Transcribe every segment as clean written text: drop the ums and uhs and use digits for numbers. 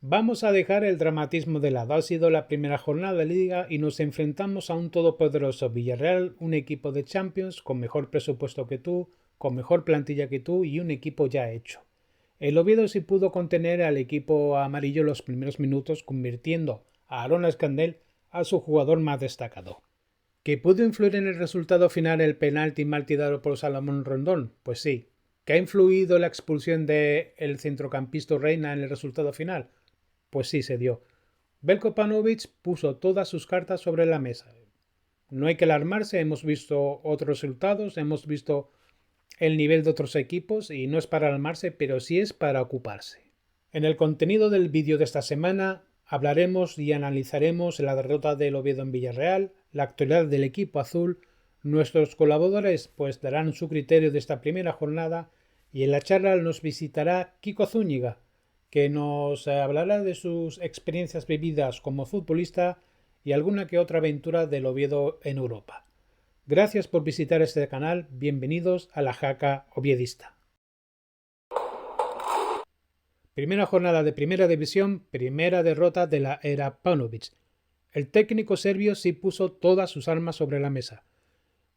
Vamos a dejar el dramatismo de lado. Ha sido la primera jornada de liga y nos enfrentamos a un todopoderoso Villarreal, un equipo de Champions con mejor presupuesto que tú, con mejor plantilla que tú y un equipo ya hecho. El Oviedo sí pudo contener al equipo amarillo los primeros minutos, convirtiendo a Aaron Escandel a su jugador más destacado. ¿Que pudo influir en el resultado final el penalti mal tirado por Salomón Rondón? Pues sí. ¿Que ha influido la expulsión del centrocampista Reina en el resultado final? Pues sí se dio. Veljko Paunovic puso todas sus cartas sobre la mesa. No hay que alarmarse, hemos visto otros resultados, hemos visto el nivel de otros equipos y no es para alarmarse, pero sí es para ocuparse. En el contenido del vídeo de esta semana hablaremos y analizaremos la derrota del Oviedo en Villarreal, la actualidad del equipo azul, nuestros colaboradores pues darán su criterio de esta primera jornada y en la charla nos visitará Kiko Zúñiga, que nos hablará de sus experiencias vividas como futbolista y alguna que otra aventura del Oviedo en Europa. Gracias por visitar este canal, bienvenidos a la Jaca Oviedista. Primera jornada de Primera División, primera derrota de la era Paunovic. El técnico serbio sí puso todas sus armas sobre la mesa.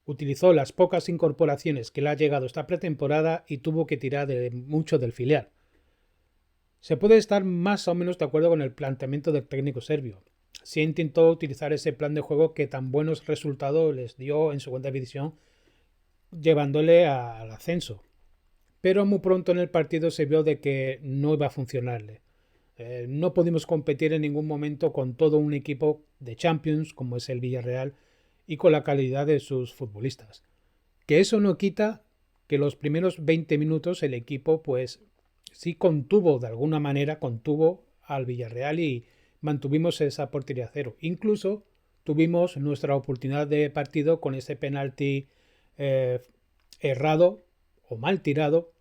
Utilizó las pocas incorporaciones que le ha llegado esta pretemporada y tuvo que tirar de mucho del filial. Se puede estar más o menos de acuerdo con el planteamiento del técnico serbio. Sí intentó utilizar ese plan de juego que tan buenos resultados les dio en segunda división, llevándole al ascenso. Pero muy pronto en el partido se vio de que no iba a funcionarle. No pudimos competir en ningún momento con todo un equipo de Champions como es el Villarreal y con la calidad de sus futbolistas. Que eso no quita que los primeros 20 minutos el equipo pues sí contuvo de alguna manera, contuvo al Villarreal y mantuvimos esa portería cero. Incluso tuvimos nuestra oportunidad de partido con ese penalti errado o mal tirado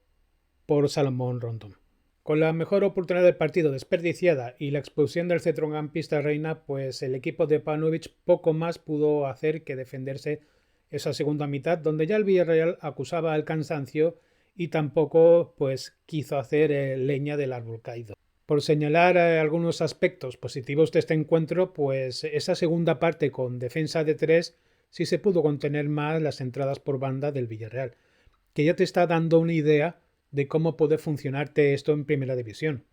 por Salomón Rondón. Con la mejor oportunidad del partido desperdiciada y la expulsión del centrocampista Reina, pues el equipo de Paunovic poco más pudo hacer que defenderse esa segunda mitad, donde ya el Villarreal acusaba el cansancio y tampoco pues quiso hacer leña del árbol caído. Por señalar algunos aspectos positivos de este encuentro, pues esa segunda parte con defensa de 3 sí se pudo contener más las entradas por banda del Villarreal, que ya te está dando una idea de cómo puede funcionarte esto en primera división.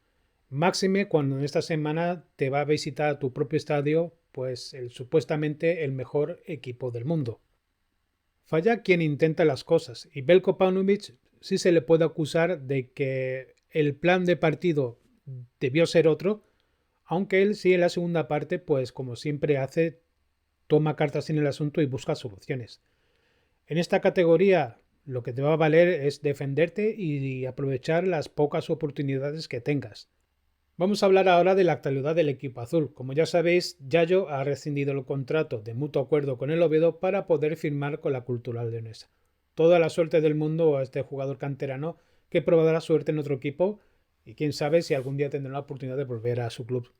Máxime cuando en esta semana te va a visitar a tu propio estadio, pues supuestamente el mejor equipo del mundo. Falla quien intenta las cosas y Veljko Paunovic sí se le puede acusar de que el plan de partido debió ser otro, aunque él sí en la segunda parte, pues como siempre hace, toma cartas en el asunto y busca soluciones. En esta categoría lo que te va a valer es defenderte y aprovechar las pocas oportunidades que tengas. Vamos a hablar ahora de la actualidad del equipo azul. Como ya sabéis, Yayo ha rescindido el contrato de mutuo acuerdo con el Oviedo para poder firmar con la Cultural Leonesa. Toda la suerte del mundo a este jugador canterano que probará suerte en otro equipo y quién sabe si algún día tendrá la oportunidad de volver a su club.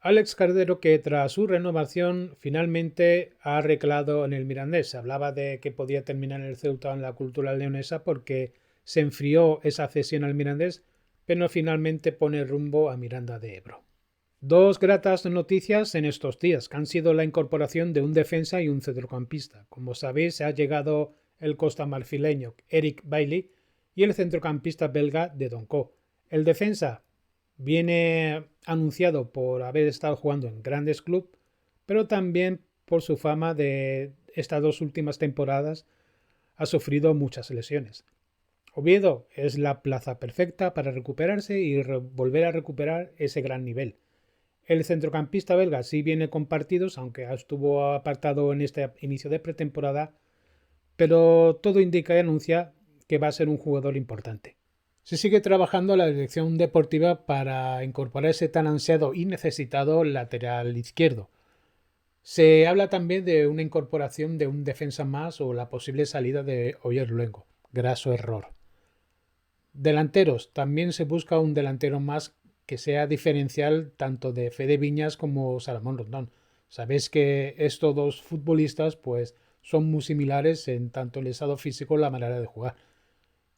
Alex Cardero, que tras su renovación finalmente ha recalado en el Mirandés. Se hablaba de que podía terminar en el Ceuta en la Cultural Leonesa porque se enfrió esa cesión al Mirandés, pero finalmente pone rumbo a Miranda de Ebro. Dos gratas noticias en estos días, que han sido la incorporación de un defensa y un centrocampista. Como sabéis, ha llegado el costamarfileño Eric Bailly y el centrocampista belga de Donco. El defensa viene anunciado por haber estado jugando en grandes clubes, pero también por su fama de estas dos últimas temporadas ha sufrido muchas lesiones. Oviedo es la plaza perfecta para recuperarse y volver a recuperar ese gran nivel. El centrocampista belga sí viene con partidos, aunque estuvo apartado en este inicio de pretemporada, pero todo indica y anuncia que va a ser un jugador importante. Se sigue trabajando la dirección deportiva para incorporar ese tan ansiado y necesitado lateral izquierdo. Se habla también de una incorporación de un defensa más o la posible salida de Oyer Luengo. Graso error. Delanteros. También se busca un delantero más que sea diferencial tanto de Fede Viñas como Salomón Rondón. Sabéis que estos dos futbolistas pues son muy similares en tanto el estado físico y la manera de jugar.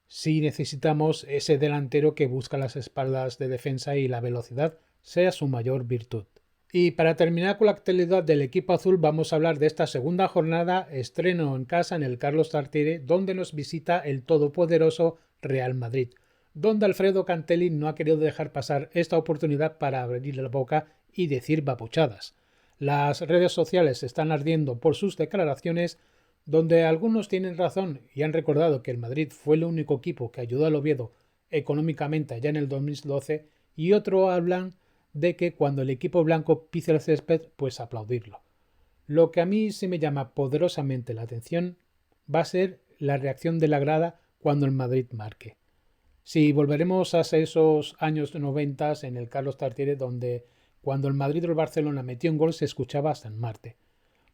Sí necesitamos ese delantero que busca las espaldas de defensa y la velocidad, sea su mayor virtud. Y para terminar con la actualidad del equipo azul, vamos a hablar de esta segunda jornada, estreno en casa en el Carlos Tartiere, donde nos visita el todopoderoso Real Madrid, donde Alfredo Cantelli no ha querido dejar pasar esta oportunidad para abrir la boca y decir babuchadas. Las redes sociales están ardiendo por sus declaraciones, donde algunos tienen razón y han recordado que el Madrid fue el único equipo que ayudó al Oviedo económicamente allá en el 2012, y otros hablan de que cuando el equipo blanco pise el césped, pues aplaudirlo. Lo que a mí se me llama poderosamente la atención va a ser la reacción de la grada cuando el Madrid marque. Si volveremos a esos años 90 en el Carlos Tartiere, donde cuando el Madrid o el Barcelona metió un gol se escuchaba hasta en Marte.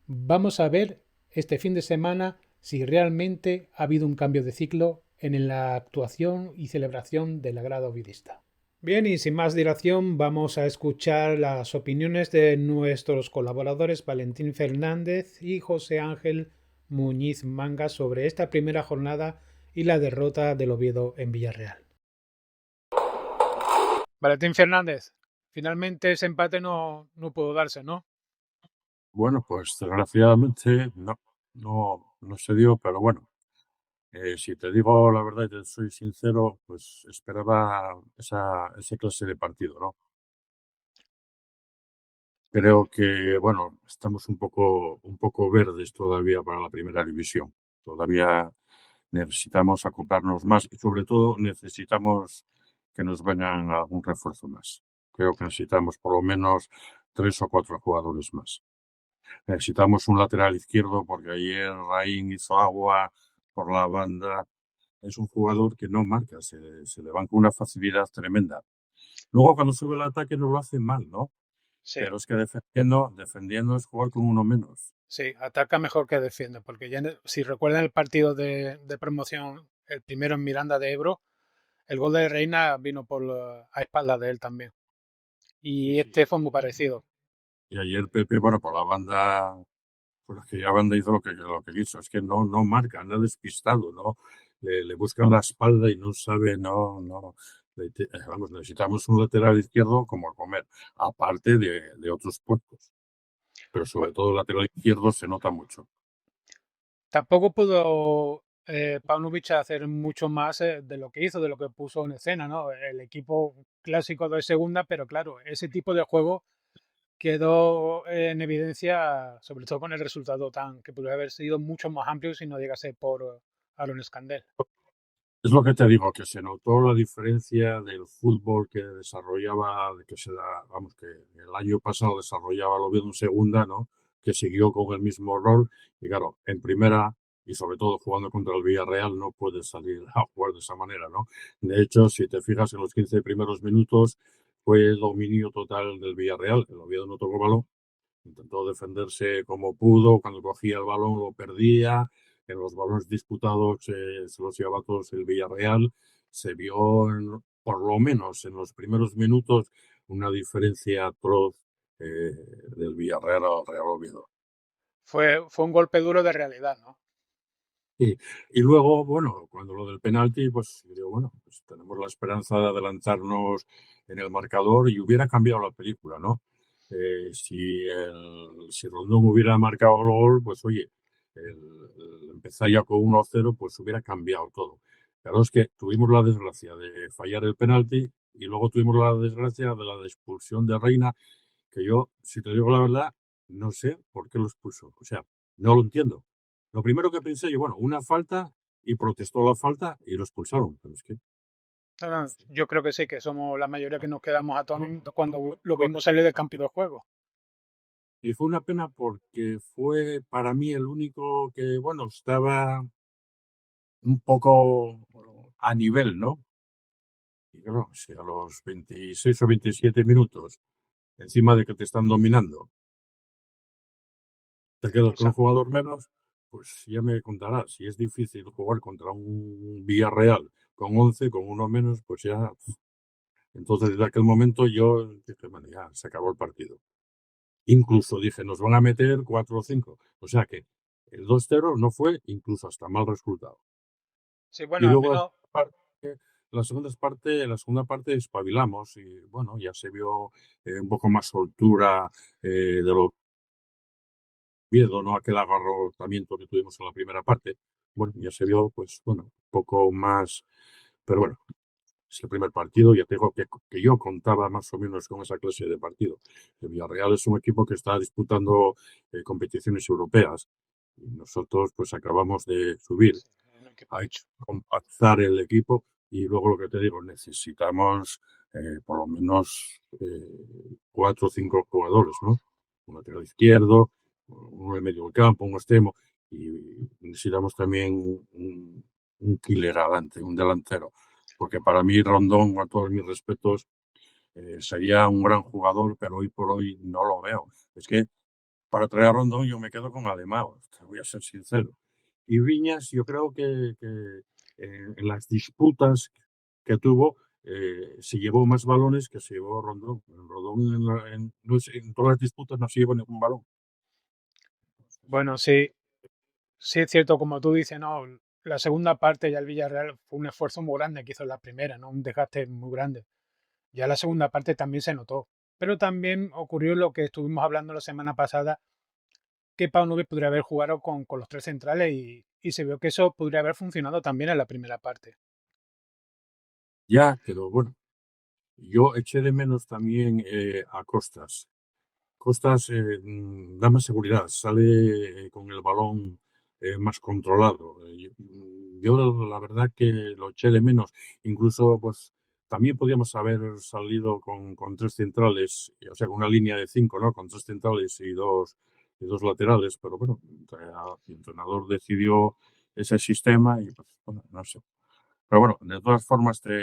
Vamos a ver este fin de semana si realmente ha habido un cambio de ciclo en la actuación y celebración de la grada ovidista. Bien, y sin más dilación, vamos a escuchar las opiniones de nuestros colaboradores Valentín Fernández y José Ángel Muñiz Manga sobre esta primera jornada y la derrota del Oviedo en Villarreal. Valentín Fernández, finalmente ese empate no pudo darse, ¿no? Bueno, pues desgraciadamente no se dio, pero bueno, si te digo la verdad y te soy sincero, pues esperaba esa clase de partido, ¿no? Creo que, bueno, estamos un poco verdes todavía para la primera división. Todavía necesitamos acoplarnos más y sobre todo necesitamos que nos vengan algún refuerzo más. Creo que necesitamos por lo menos 3 o 4 jugadores más. Necesitamos un lateral izquierdo porque ayer Raín hizo agua por la banda. Es un jugador que no marca, se le van con una facilidad tremenda. Luego cuando sube el ataque no lo hace mal, ¿no? Sí, Pero es que defendiendo es jugar con uno menos. sí, ataca mejor que defiende, porque ya si recuerdan el partido de promoción, el primero en Miranda de Ebro, el gol de Reina vino a espaldas de él también. Sí, Y sí. este fue muy parecido. Y ayer Pepe, bueno, por la banda, por la que ya banda hizo lo que quiso. Es que no marca, anda despistado, ¿no? Le buscan la espalda y no sabe, no. Vamos, necesitamos un lateral izquierdo como a comer, aparte de otros puestos. Pero sobre Pues, todo el lateral izquierdo se nota mucho. tampoco pudo Paunovic hacer mucho más de lo que hizo, de lo que puso en escena, ¿no? El equipo clásico de segunda, pero claro, ese tipo de juego quedó en evidencia, sobre todo con el resultado tan que podría haber sido mucho más amplio si no llegase por Aaron Scandell. Es lo que te digo, que se notó la diferencia del fútbol que desarrollaba, vamos, que el año pasado desarrollaba lo Oviedo en segunda, ¿no? Que siguió con el mismo rol. Y claro, en primera, y sobre todo jugando contra el Villarreal, no puedes salir a jugar de esa manera, ¿no? De hecho, si te fijas en los 15 primeros minutos, fue el dominio total del Villarreal. El Oviedo no tocó balón, intentó defenderse como pudo, cuando cogía el balón lo perdía, en los balones disputados se los llevaba todos el Villarreal. Se vio, por lo menos en los primeros minutos, una diferencia atroz del Villarreal al Real Oviedo. Fue un golpe duro de realidad, ¿no? Y luego, bueno, cuando lo del penalti, pues digo, bueno, pues tenemos la esperanza de adelantarnos en el marcador y hubiera cambiado la película, ¿no? Si Rondón hubiera marcado el gol, pues oye, empezar ya con 1-0, pues hubiera cambiado todo. Claro, es que tuvimos la desgracia de fallar el penalti y luego tuvimos la desgracia de la expulsión de Reina, que yo, si te digo la verdad, no sé por qué lo expuso. O sea, no lo entiendo. Lo primero que pensé yo, bueno, una falta y protestó la falta y lo expulsaron. Pero es que No, no, yo creo que sí, que somos la mayoría que nos quedamos atónitos cuando lo vimos salir del campo de juego. y fue una pena porque fue para mí el único que, bueno, estaba un poco a nivel, ¿no? Y claro, si a los 26 o 27 minutos, encima de que te están dominando, te quedas con un Esa- jugador menos, pues ya me contarás. Si es difícil jugar contra un Villarreal con 11, con uno menos, pues ya. Entonces, desde aquel momento yo dije, bueno, ya se acabó el partido. Incluso dije, nos van a meter 4 o 5. O sea que el 2-0 no fue incluso hasta mal resultado. Sí, Y bueno, al luego, menos la segunda parte espabilamos y bueno, ya se vio un poco más soltura de lo miedo, no aquel agarrotamiento que tuvimos en la primera parte. Bueno, ya se vio, pues bueno, un poco más, pero bueno, es el primer partido, ya te digo que yo contaba más o menos con esa clase de partido. El Villarreal es un equipo que está disputando competiciones europeas y nosotros pues acabamos de subir. Sí, un equipo Hay que hecho. compactar el equipo y luego lo que te digo, necesitamos por lo menos 4 o 5 jugadores, ¿no? Un lateral izquierdo, uno de medio del campo, un extremo y necesitamos también un killer adelante, un delantero. Porque para mí Rondón, a todos mis respetos, sería un gran jugador, pero hoy por hoy no lo veo. Es que para traer a Rondón yo me quedo con Alemão, te voy a ser sincero. Y Viñas, yo creo que en las disputas que tuvo, se llevó más balones que se llevó Rondón. Rondón no en todas las disputas no se llevó ningún balón. Bueno, sí, sí es cierto, como tú dices, ¿no? La segunda parte ya el Villarreal fue un esfuerzo muy grande que hizo en la primera, ¿no? Un desgaste muy grande. Ya la segunda parte también se notó. Pero también ocurrió lo que estuvimos hablando la semana pasada, que Paunovic podría haber jugado con los tres centrales y se vio que eso podría haber funcionado también en la primera parte. Ya, pero bueno, yo eché de menos también a Costas. Costas da más seguridad, sale con el balón más controlado. Yo la verdad que lo eché de menos. Incluso, pues, también podríamos haber salido con tres centrales, o sea, con una línea de cinco, ¿no? Con tres centrales y dos laterales, pero bueno, el entrenador decidió ese sistema y, pues, bueno, no sé. Pero bueno, de todas formas, te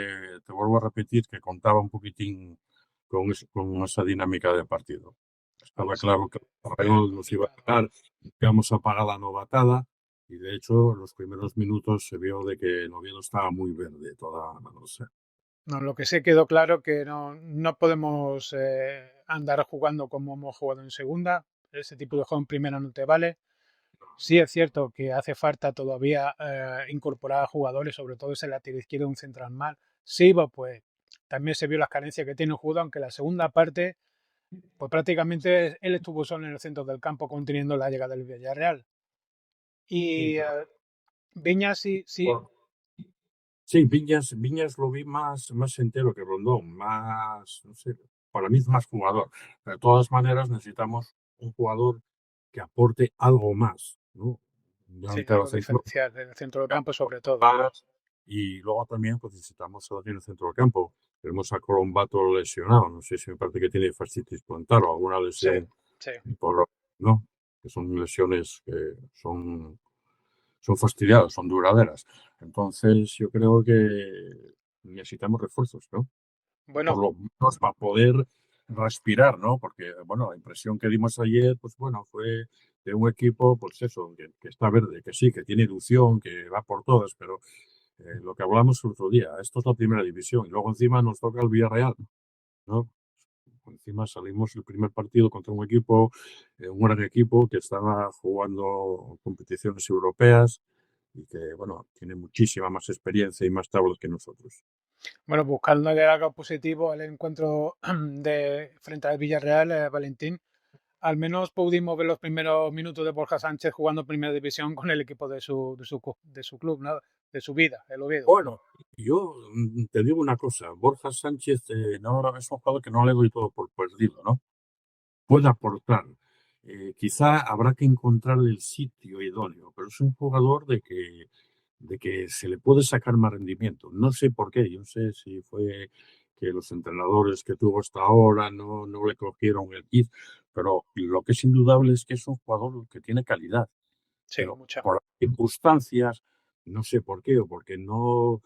vuelvo a repetir que contaba un poquitín con esa dinámica de partido. Vale, Estaba sí. claro que el Real nos iba a ganar, que íbamos a pagar la novatada, y de hecho, en los primeros minutos se vio de que el Oviedo estaba muy verde, no sé. No, lo que sí quedó claro que no podemos andar jugando como hemos jugado en segunda. Ese tipo de juego en primera no te vale. Sí es cierto que hace falta todavía incorporar a jugadores, sobre todo ese lateral izquierdo, un central mal. Silva, pues también se vio las carencias que tiene el jugador, aunque la segunda parte, pues prácticamente él estuvo solo en el centro del campo conteniendo la llegada del Villarreal. Sí, Y pero Viña sí, sí, sí, Viñas lo vi más entero que Rondón, más, no sé, para mí es más jugador. De todas maneras, necesitamos un jugador que aporte algo más, ¿no? Un sí, delantero algo centro diferencial en el centro del que campo sobre aporte todo. más. Y luego también pues, necesitamos a alguien en el centro del campo. Tenemos a Colombato lesionado, no sé si me parece que tiene fascitis plantar o alguna Sí, lesión, sí. por, ¿no? Que son lesiones que son fastidiadas, son duraderas. Entonces, yo creo que necesitamos refuerzos, ¿no? Por Bueno, lo menos para poder respirar, ¿no? Porque, bueno, la impresión que dimos ayer, pues bueno, fue de un equipo, pues eso, que está verde, que sí, que tiene ilusión, que va por todas, pero lo que hablamos el otro día, esto es la primera división y luego encima nos toca el Villarreal, ¿no? Encima salimos el primer partido contra un equipo, un gran equipo que estaba jugando competiciones europeas y que, bueno, tiene muchísima más experiencia y más tablas que nosotros. bueno, buscando algo positivo al encuentro de frente al Villarreal, Valentín, al menos pudimos ver los primeros minutos de Borja Sánchez jugando Primera División con el equipo de su club, ¿no? De su vida, el Oviedo. Bueno, yo te digo una cosa, Borja Sánchez no, es un jugador que no le doy todo por perdido, ¿no? Puede aportar. Quizá habrá que encontrar el sitio idóneo, pero es un jugador de que se le puede sacar más rendimiento. No sé por qué, yo no sé si fue que los entrenadores que tuvo hasta ahora no le cogieron el kit, pero lo que es indudable es que es un jugador que tiene calidad, Sí, pero mucha. por circunstancias, no sé por qué, o porque no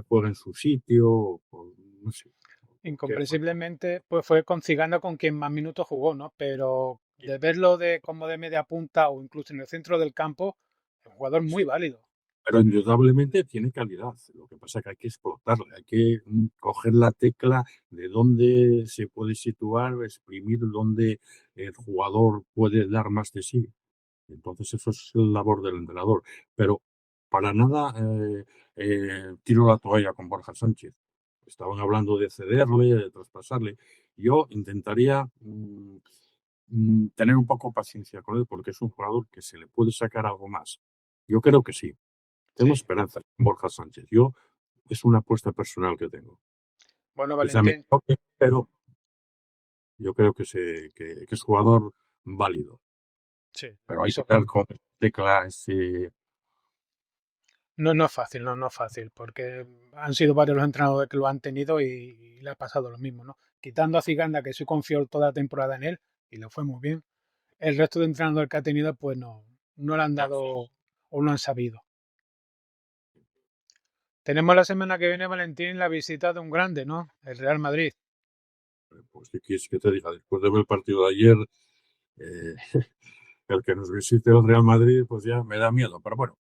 juega en su sitio, no sé por qué fue. Incomprensiblemente, pues fue con Ciganda con quien más minutos jugó, ¿no? Pero de verlo de como de media punta o incluso en el centro del campo, es un jugador muy válido. Pero indudablemente tiene calidad. Lo que pasa es que hay que explotarla, hay que coger la tecla de dónde se puede situar, exprimir dónde el jugador puede dar más de sí. Entonces eso es la labor del entrenador. Pero para nada tiro la toalla con Borja Sánchez. Estaban hablando de cederle, de traspasarle. Yo intentaría tener un poco paciencia con él porque es un jugador que se le puede sacar algo más. Yo creo que sí. Tengo Sí. esperanza en Borja Sánchez. Es una apuesta personal que tengo. Bueno, Quizá me Valentín, equivoque, pero yo creo que es jugador válido. sí. Pero hay que Eso ver con teclas. no es fácil, no es fácil, porque han sido varios los entrenadores que lo han tenido y le ha pasado lo mismo, ¿no? Quitando a Ziganda, que sí confió toda la temporada en él y le fue muy bien. El resto de entrenadores que ha tenido, pues no le han No, dado o no han sabido. Tenemos la semana que viene, Valentín, la visita de un grande, ¿no? El Real Madrid. pues, ¿qué quieres que te diga? Después de ver el partido de ayer, eh, el que nos visite el Real Madrid, pues ya me da miedo. Pero bueno,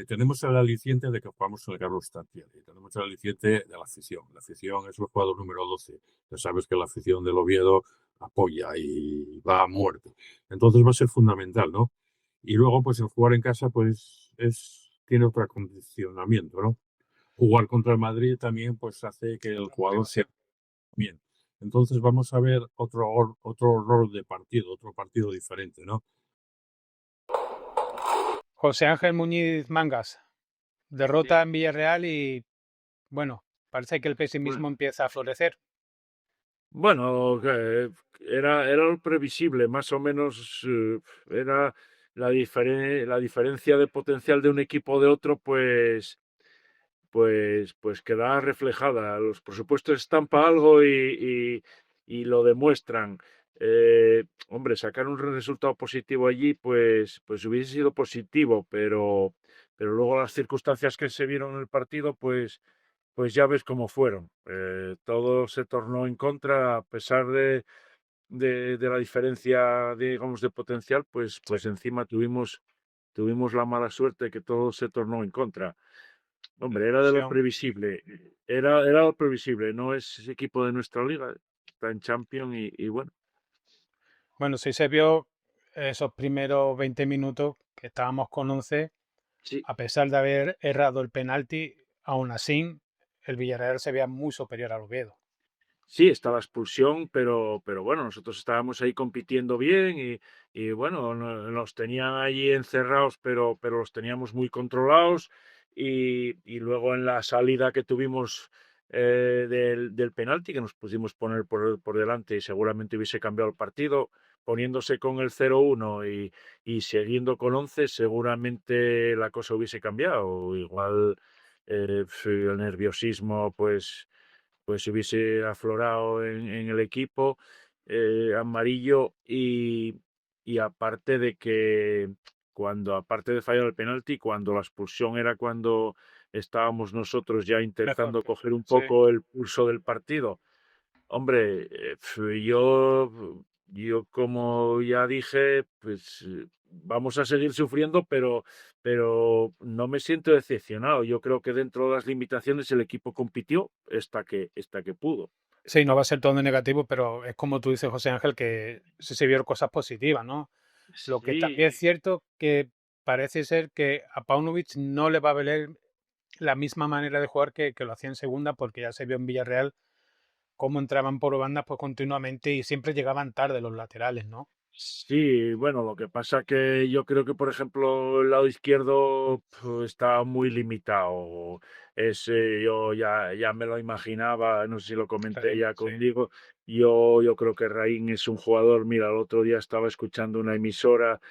tenemos el aliciente de que jugamos en el Carlos Tartiere y tenemos el aliciente de la afición. La afición es el jugador número 12. Ya sabes que la afición del Oviedo apoya y va a muerte. Entonces va a ser fundamental, ¿no? Y luego, pues el jugar en casa, pues tiene otro acondicionamiento, ¿no? Jugar contra el Madrid también, pues hace que el jugador sea bien. Entonces vamos a ver otro rol de partido, otro partido diferente, ¿no? José Ángel Muñiz Mangas, Sí, derrota en Villarreal y, bueno, parece que el bueno, pesimismo empieza a florecer. bueno, era lo previsible, más o menos era la diferencia de potencial de un equipo de otro, pues queda reflejada. Los presupuestos están para algo y lo demuestran. Hombre, sacar un resultado positivo allí, pues hubiese sido positivo, pero luego las circunstancias que se vieron en el partido, pues ya ves cómo fueron. Todo se tornó en contra, a pesar de la diferencia, digamos, de potencial, Sí, pues encima tuvimos la mala suerte que todo se tornó en contra. la Hombre, era de lo expulsión. previsible. Era lo previsible. No es equipo de nuestra liga. Está en Champions y bueno. Bueno, sí se vio esos primeros 20 minutos que estábamos con 11, Sí, a pesar de haber errado el penalti, aún así el Villarreal se veía muy superior al Oviedo. sí, está la expulsión, pero bueno, nosotros estábamos ahí compitiendo bien y bueno, nos tenían allí encerrados, pero los teníamos muy controlados y luego en la salida que tuvimos del penalti, que nos pusimos poner por delante y seguramente hubiese cambiado el partido, poniéndose con el 0-1 y siguiendo con 11, seguramente la cosa hubiese cambiado. Igual el nerviosismo, pues hubiese aflorado en el equipo amarillo y aparte de que aparte de fallar el penalti, cuando la expulsión era cuando estábamos nosotros ya Mejor intentando que coger un sí. poco el pulso del partido. Hombre, yo como ya dije, pues vamos a seguir sufriendo, pero no me siento decepcionado. Yo creo que dentro de las limitaciones el equipo compitió hasta que pudo. Sí, no va a ser todo negativo, pero es como tú dices, José Ángel, que sí se vieron cosas positivas, ¿no? Lo que también es Sí, cierto que parece ser que a Paunovic no le va a valer la misma manera de jugar que lo hacía en segunda, porque ya se vio en Villarreal cómo entraban por bandas pues continuamente y siempre llegaban tarde los laterales, ¿no? sí, bueno, lo que pasa que yo creo que, por ejemplo, el lado izquierdo está muy limitado. Yo ya me lo imaginaba, no sé si lo comenté Raheem, ya sí, contigo. Yo creo que Raín es un jugador. Mira, el otro día estaba escuchando una emisora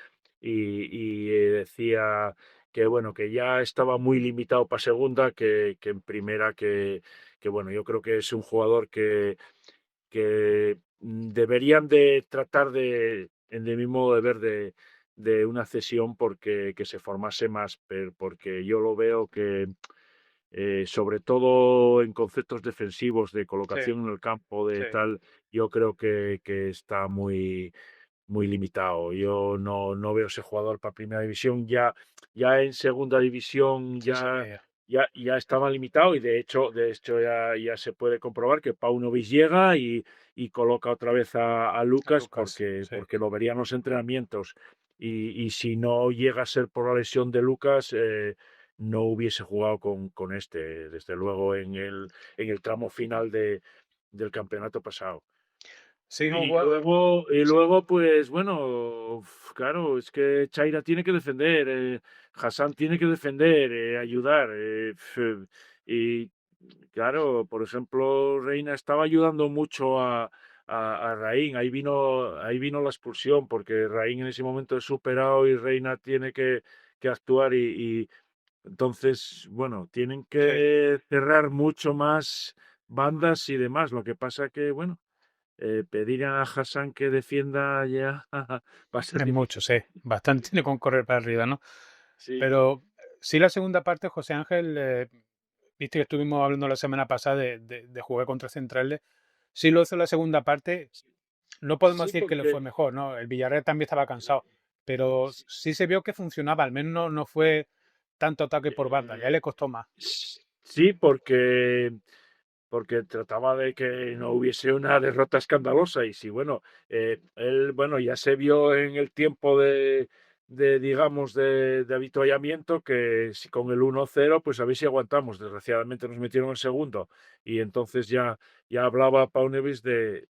y decía que, bueno, que ya estaba muy limitado para segunda, que en primera, que, bueno, yo creo que es un jugador que deberían de tratar de mi modo de ver, de una cesión porque que se formase más, porque yo lo veo que sobre todo en conceptos defensivos de sí, colocación en el campo, sí, de tal, yo creo que está muy limitado. Yo no veo ese jugador para primera división. Ya en segunda división sí se ya, veía. ya estaba limitado y de hecho ya se puede comprobar que Paunovic llega y coloca otra vez a A Lucas Lucas, sí. porque lo verían los entrenamientos. Y si no llega a ser por la lesión de Lucas, no hubiese jugado con este, desde luego, en el tramo final del campeonato pasado. Sí, Y sí, luego, pues bueno, claro, es que Chaira tiene que defender, Hassan tiene que defender, ayudar. Y claro, por ejemplo, Reina estaba ayudando mucho a Raín. Ahí vino la expulsión, porque Raín en ese momento es superado y Reina tiene que actuar. Y entonces, bueno, tienen sí. que cerrar mucho más bandas y demás. Lo que pasa que, bueno, pedir a Hassan que defienda ya va a ser Es mucho, difícil. sí. Bastante tiene con correr para arriba, ¿no? Sí, sí. Pero sí la segunda parte, José Ángel, viste que estuvimos hablando la semana pasada de jugar contra centrales. Sí lo hizo la segunda parte. No podemos Sí, decir que le fue porque mejor, ¿no? El Villarreal también estaba cansado, pero sí, sí se vio que funcionaba. Al menos no fue tanto ataque por banda. Ya eh, le costó más. sí, porque trataba de que no hubiese una derrota escandalosa. Y sí, bueno, él, bueno, ya se vio en el tiempo digamos, de avituallamiento, que si con el 1-0, pues a ver si aguantamos. Desgraciadamente nos metieron el segundo. Y entonces ya hablaba Paunevis de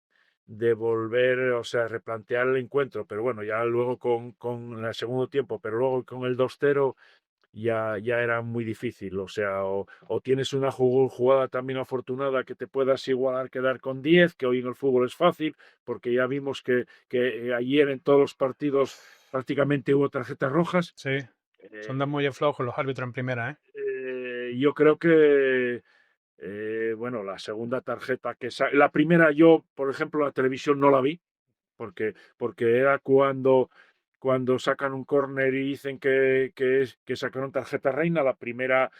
volver, o sea, replantear el encuentro. Pero bueno, ya luego con el segundo tiempo, pero luego con el 2-0 ya era muy difícil. O sea, o tienes una jugada también afortunada que te puedas igualar, quedar con 10, que hoy en el fútbol es fácil, porque ya vimos que ayer en todos los partidos prácticamente hubo tarjetas rojas. Sí, son de muy Eh, flojos los árbitros en primera, ¿eh? yo creo que, bueno, la segunda tarjeta la primera yo, por ejemplo, la televisión no la vi, porque era cuando sacan un córner y dicen que sacaron tarjeta reina. La primera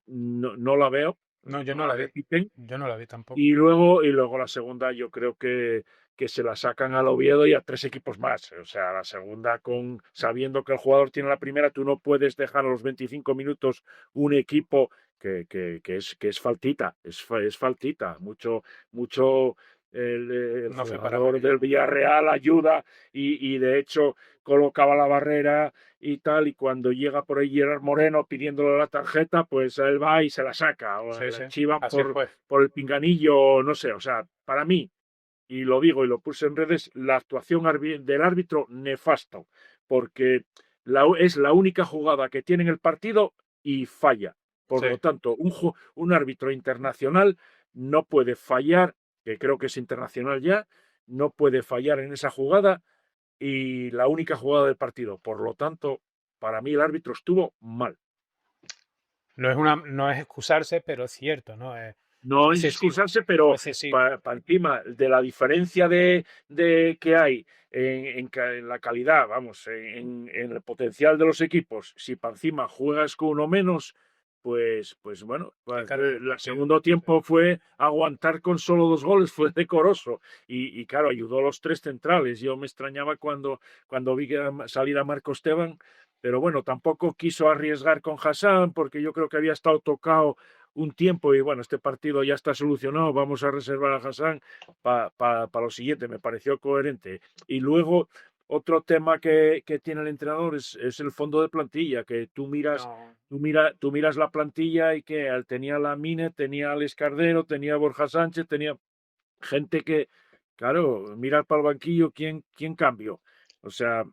no la veo, No, yo no no la la vi. repiten. Yo no la vi tampoco. Y luego la segunda, yo creo que se la sacan al Oviedo y a tres equipos más. O sea, la segunda, sabiendo que el jugador tiene la primera, tú no puedes dejar a los 25 minutos un equipo que es faltita, es faltita. Mucho el No fue para jugador amarilla, del ¿no? Villarreal ayuda y de hecho colocaba la barrera y tal, y cuando llega por ahí Gerard Moreno pidiéndole la tarjeta, pues él va y se la saca, o Sí, la sí. chivan Así fue. por el pinganillo, no sé. O sea, para mí, y lo digo y lo puse en redes, la actuación del árbitro nefasto, porque es la única jugada que tiene en el partido y falla. Por Sí. lo tanto, un árbitro internacional no puede fallar, que creo que es internacional ya, no puede fallar en esa jugada y la única jugada del partido. Por lo tanto, para mí el árbitro estuvo mal. No es excusarse, pero es cierto, ¿no? No Fue es excesivo. excusarse, Fue pero excesivo. para encima de la diferencia de que hay en la calidad, vamos, en el potencial de los equipos, si para encima juegas con uno menos, pues bueno, Sí, claro, el el partido. segundo Sí. tiempo fue aguantar con solo 2 goles, fue decoroso. Y claro, ayudó a los tres centrales. Yo me extrañaba cuando vi salir a Marco Esteban, pero bueno, tampoco quiso arriesgar con Hassan, porque yo creo que había estado tocado un tiempo y bueno, este partido ya está solucionado, vamos a reservar a Hassan para lo siguiente. Me pareció coherente. Y luego otro tema que tiene el entrenador es el fondo de plantilla, que No, tú miras la plantilla y que tenía la Mine, tenía al Escardero, tenía a Borja Sánchez, tenía gente que, claro, mirar para el banquillo, ¿quién cambió? O sea,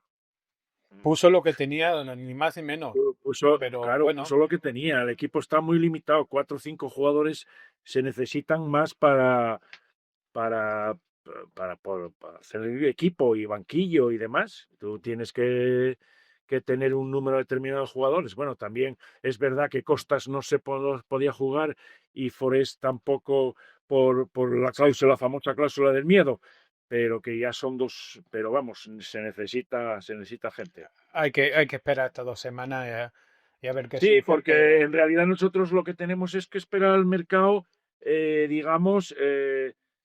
puso lo que tenía, ni más ni menos. Pero claro, bueno, puso lo que tenía. El equipo está muy limitado. 4 o 5 jugadores se necesitan más para, para hacer el equipo y banquillo y demás. Tú tienes que tener un número determinado de jugadores. Bueno, también es verdad que Costas no se podía jugar y Forest tampoco por la sí, cláusula, la famosa cláusula del miedo, pero que ya son dos. Pero vamos, se necesita gente. hay que esperar estas 2 semanas y a ver qué Sí, sucede. porque en realidad nosotros lo que tenemos es que esperar al mercado, digamos,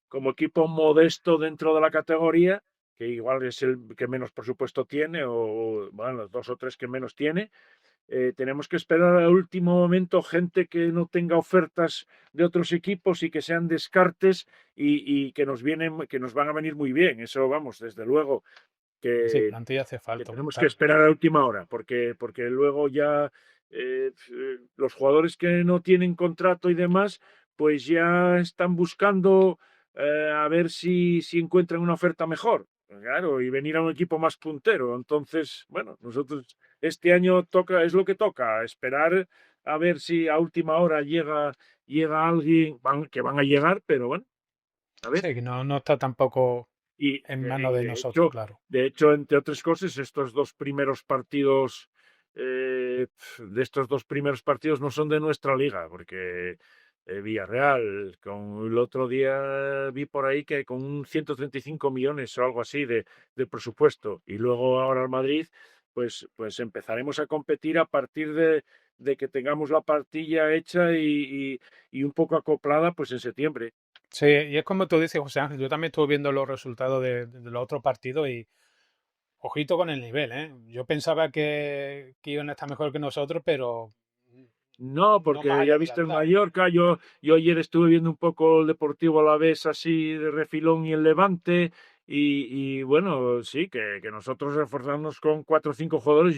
como equipo modesto dentro de la categoría, que igual es el que menos presupuesto tiene, o bueno, los 2 o 3 que menos tiene. Tenemos que esperar al último momento gente que no tenga ofertas de otros equipos y que sean descartes y que nos van a venir muy bien. Eso vamos, desde luego, Sí, que plantilla hace que falta. tenemos que esperar a la última hora, porque luego ya. los jugadores que no tienen contrato y demás, pues ya están buscando a ver si encuentran una oferta mejor. Claro, y venir a un equipo más puntero. Entonces, bueno, nosotros este año toca, es lo que toca, esperar a ver si a última hora llega alguien, que van a llegar, pero bueno, a ver. Sí, que no está tampoco Y en manos de nosotros, claro. de hecho, entre otras cosas, de estos dos primeros partidos no son de nuestra liga, porque Villarreal, con el otro día vi por ahí que con un 135 millones o algo así de presupuesto, y luego ahora el Madrid, pues empezaremos a competir a partir de que tengamos la partilla hecha y un poco acoplada, pues en septiembre. Sí, y es como tú dices, José Ángel, yo también estuve viendo los resultados de los otros partidos y ojito con el nivel, ¿eh? Yo pensaba que iban a estar mejor que nosotros, pero No, no más porque ya allá del viste en altar. Mallorca, yo ayer estuve viendo un poco el Deportivo Alavés así de refilón y el Levante, y bueno, sí, que nosotros reforzarnos con 4 o 5 jugadores,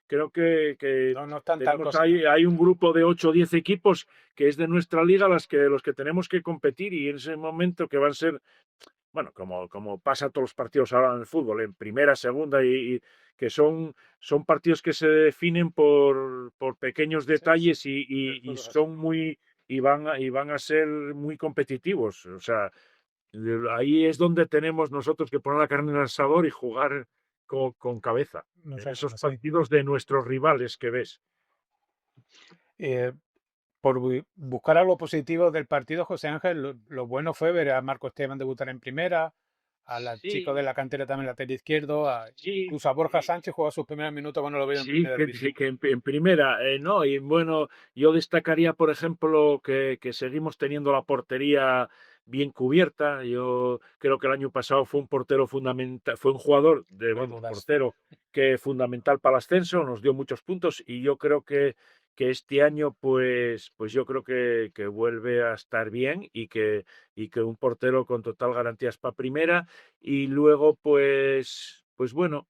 creo que No están tal tenemos cosa. hay un grupo de 8 o 10 equipos que es de nuestra liga los que tenemos que competir, y en ese momento que van a ser, bueno, como pasa todos los partidos ahora en el fútbol, en primera, segunda, y que son partidos que se definen por pequeños Sí, sí, detalles el y fútbol es así. son y van a ser muy competitivos. O sea, ahí es donde tenemos nosotros que poner la carne en el asador y jugar con cabeza. No En sé, esos así. partidos de nuestros rivales que ves. Eh, por buscar algo positivo del partido, José Ángel, lo bueno fue ver a Marco Esteban debutar en primera, a la chico de Sí, la cantera también lateral izquierdo, sí. incluso a Borja Sánchez jugó sus primeros minutos cuando lo veo en Sí, primera sí, división. que en primera, no, y bueno, yo destacaría, por ejemplo, que seguimos teniendo la portería bien cubierta. Yo creo que el año pasado fue un portero fundamental, fue un jugador No hay bueno, dudas. portero que fundamental para el ascenso, nos dio muchos puntos, y yo creo que este año, pues yo creo que vuelve a estar bien y que un portero con total garantías para primera, y luego, pues bueno.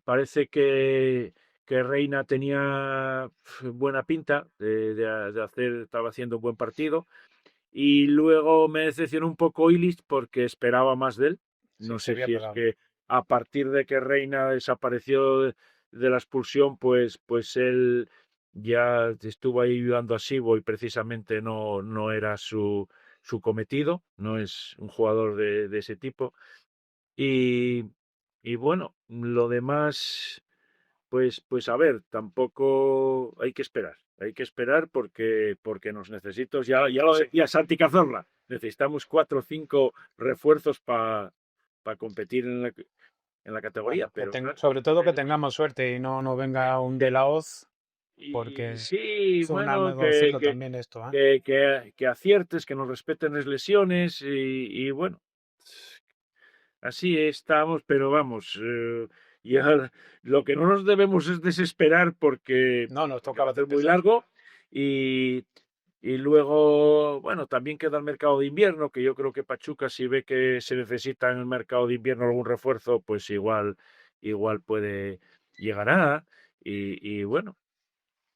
Parece que Reina tenía buena pinta de hacer, estaba haciendo un buen partido. Y luego me decepcionó un poco Illich porque esperaba más de él. Sí, No se sé había si es pegado. que a partir de que Reina desapareció de la expulsión, pues él ya estuvo ahí ayudando a Sibo y precisamente no era su cometido, no es un jugador de ese tipo. Y, y bueno, lo demás, pues a ver, tampoco hay que esperar porque nos necesito, ya lo Sí. decía Santi Cazorla, necesitamos 4 o 5 refuerzos para competir en la categoría, Bueno, pero claro, sobre todo que veremos. tengamos suerte y no venga un de la hoz, Y porque sí, es un arma bueno, de doble filo también esto, ¿eh? que aciertes, que nos respeten las lesiones y bueno, así estamos, pero vamos, ya lo que no nos debemos es desesperar No, nos porque va tocaba a ser muy empezar. largo, y, y luego, bueno, también queda el mercado de invierno, que yo creo que Pachuca, si ve que se necesita en el mercado de invierno algún refuerzo, pues igual puede llegará, y bueno,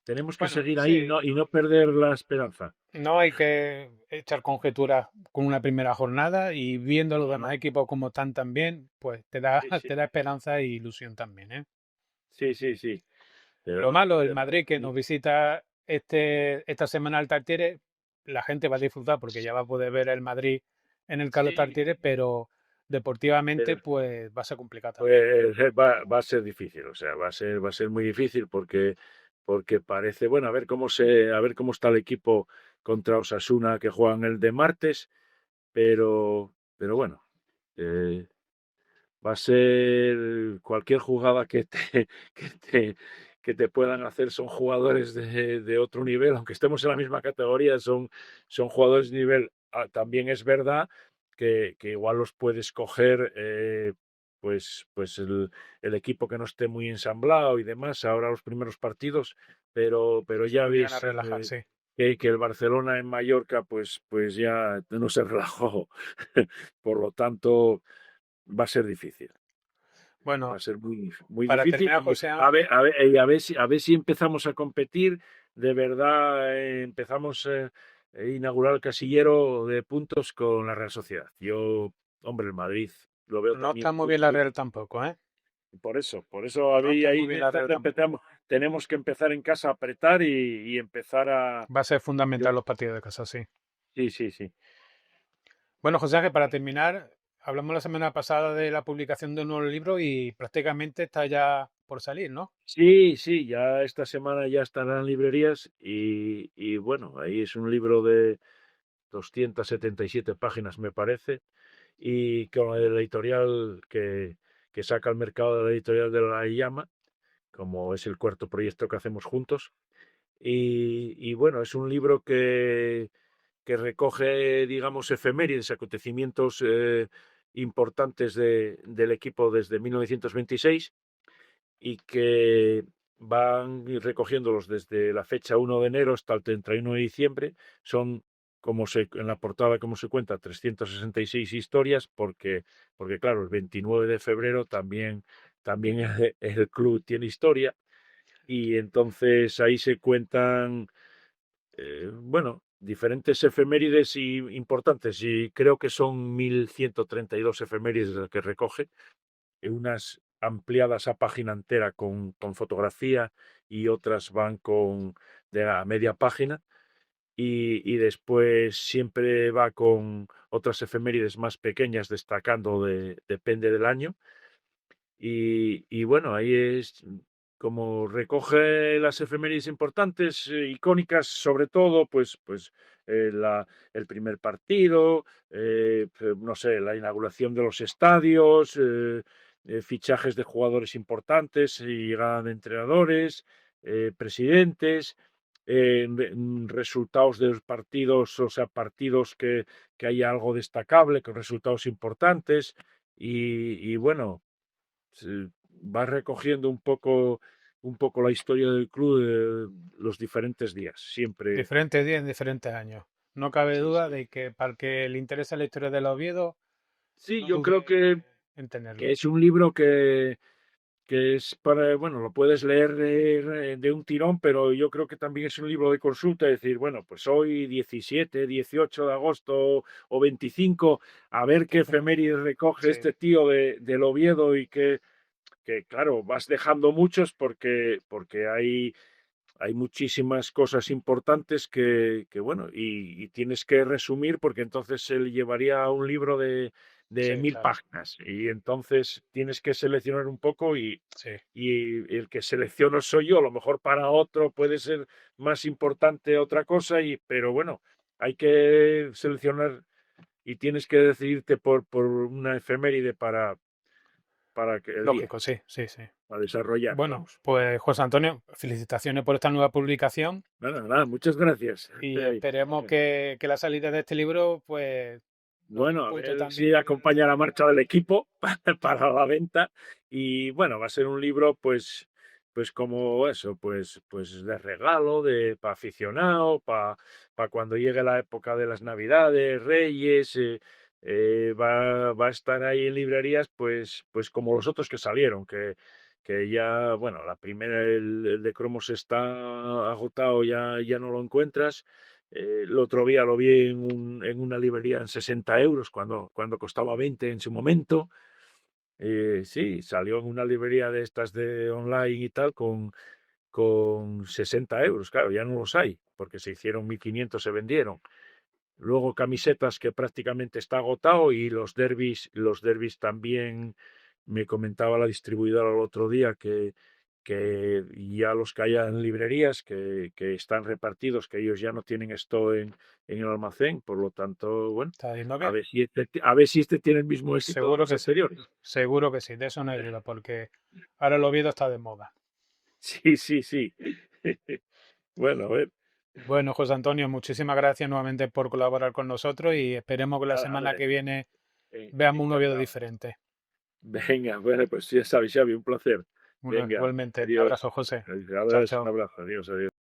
tenemos que Bueno, seguir ahí, sí, ¿no? Y no perder la esperanza. no hay que echar conjeturas con una primera jornada y viendo a los No, demás no. equipos como están también, pues te da, Sí, sí, te da esperanza e ilusión también, ¿eh? sí, sí, sí. Lo Pero, malo, el pero- Madrid que nos visita esta semana al Tartiere, la gente va a disfrutar porque ya va a poder ver el Madrid en el Carlos sí, Tartiere, pero deportivamente pero pues va a ser complicado también. pues va a ser difícil, o sea, va a ser muy difícil porque parece, bueno, a ver cómo está el equipo contra Osasuna que juegan el de martes, pero bueno, eh, va a ser cualquier jugada que te, que te puedan hacer, son jugadores de otro nivel, aunque estemos en la misma categoría, son jugadores de nivel. También es verdad que igual los puedes coger, pues el equipo que no esté muy ensamblado y demás, ahora los primeros partidos, pero Se ya podrían a ves relajar, sí. que el Barcelona en Mallorca, pues ya no se relajó. Por lo tanto, va a ser difícil. Va Bueno, a ser muy, muy para difícil. terminar, Y José, a ver si empezamos a competir. De verdad, empezamos a inaugurar el casillero de puntos con la Real Sociedad. Yo, hombre, el Madrid lo veo no también está muy muy, bien la muy. Real tampoco, ¿eh? Por eso No está muy ahí bien la Real tampoco. tenemos que empezar en casa a apretar y empezar a. Va a ser fundamental yo- los partidos de casa, sí. sí, sí, sí. Bueno, José Ángel, para terminar, hablamos la semana pasada de la publicación de un nuevo libro y prácticamente está ya por salir, ¿no? Sí, sí, ya esta semana ya estarán en librerías y bueno, ahí es un libro de 277 páginas, me parece, y con el editorial que saca al mercado de la editorial de La Llama, como es el cuarto proyecto que hacemos juntos. Y bueno, es un libro que recoge, digamos, efemérides, acontecimientos importantes del equipo desde 1926 y que van recogiéndolos desde la fecha 1 de enero hasta el 31 de diciembre. Son, en la portada, como se cuenta, 366 historias, porque claro, el 29 de febrero también el club tiene historia, y entonces ahí se cuentan, bueno, diferentes efemérides importantes, y creo que son 1132 efemérides las que recoge, unas ampliadas a página entera con fotografía y otras van con de a media página, y después siempre va con otras efemérides más pequeñas destacando depende del año. Y bueno, ahí es como recoge las efemérides importantes, icónicas, sobre todo, pues el primer partido, no sé, la inauguración de los estadios, fichajes de jugadores importantes y llegada de entrenadores, presidentes, resultados de los partidos, o sea, partidos que haya algo destacable, con resultados importantes, y bueno, va recogiendo un poco la historia del club de los diferentes días. Siempre, Diferentes días en diferentes años. No cabe sí, duda sí. de que para el que le interesa la historia del Oviedo, Sí, no yo creo dude en que tenerlo. es un libro que es para, bueno, lo puedes leer de un tirón, pero yo creo que también es un libro de consulta, es decir, bueno, pues hoy 17, 18 de agosto o 25, a ver qué efemérides recoge Sí, este tío del Oviedo, y que claro, vas dejando muchos porque hay muchísimas cosas importantes bueno, y tienes que resumir, porque entonces él llevaría un libro de sí, 1000 claro. páginas, y entonces tienes que seleccionar un poco, Sí. y el que selecciono soy yo. A lo mejor para otro puede ser más importante otra cosa, pero bueno, hay que seleccionar y tienes que decidirte por una efeméride para que el día, Lógico, sí, sí, sí. para desarrollar, Bueno, vamos. pues José Antonio, felicitaciones por esta nueva publicación Nada, nada, muchas gracias. y esperemos que la salida de este libro pues nos Bueno, a impute ver también. si acompaña la marcha del equipo para la venta. Y bueno, va a ser un libro, pues como eso, pues de regalo, para aficionado, para cuando llegue la época de las Navidades, Reyes. Va a estar ahí en librerías, pues como los otros que salieron, que ya, bueno, la primera, el de Cromos está agotado, ya no lo encuentras. El otro día lo vi en una librería en 60 euros, cuando costaba 20 en su momento. Sí, salió en una librería de estas de online y tal con 60 euros. Claro, ya no los hay, porque se hicieron 1500, se vendieron. Luego camisetas, que prácticamente está agotado, y los derbis también. Me comentaba la distribuidora el otro día que ya los que hay en librerías, que están repartidos, que ellos ya no tienen esto en el almacén. Por lo tanto, bueno, ¿Está diciendo a qué? ver si este tiene el mismo éxito de Seguro los que sí, anteriores. seguro que sí, de eso no hay duda, porque ahora el Oviedo está de moda. Sí, sí, sí. Bueno, a ver, Bueno, José Antonio, muchísimas gracias nuevamente por colaborar con nosotros y esperemos que la nada, semana nada, que viene veamos un Oviedo encantado. diferente. Venga, bueno, pues ya sabes, Xavi, un placer. Bueno, Venga, igualmente, adiós. abrazo, José. Chao, Un chao. abrazo, adiós, adiós.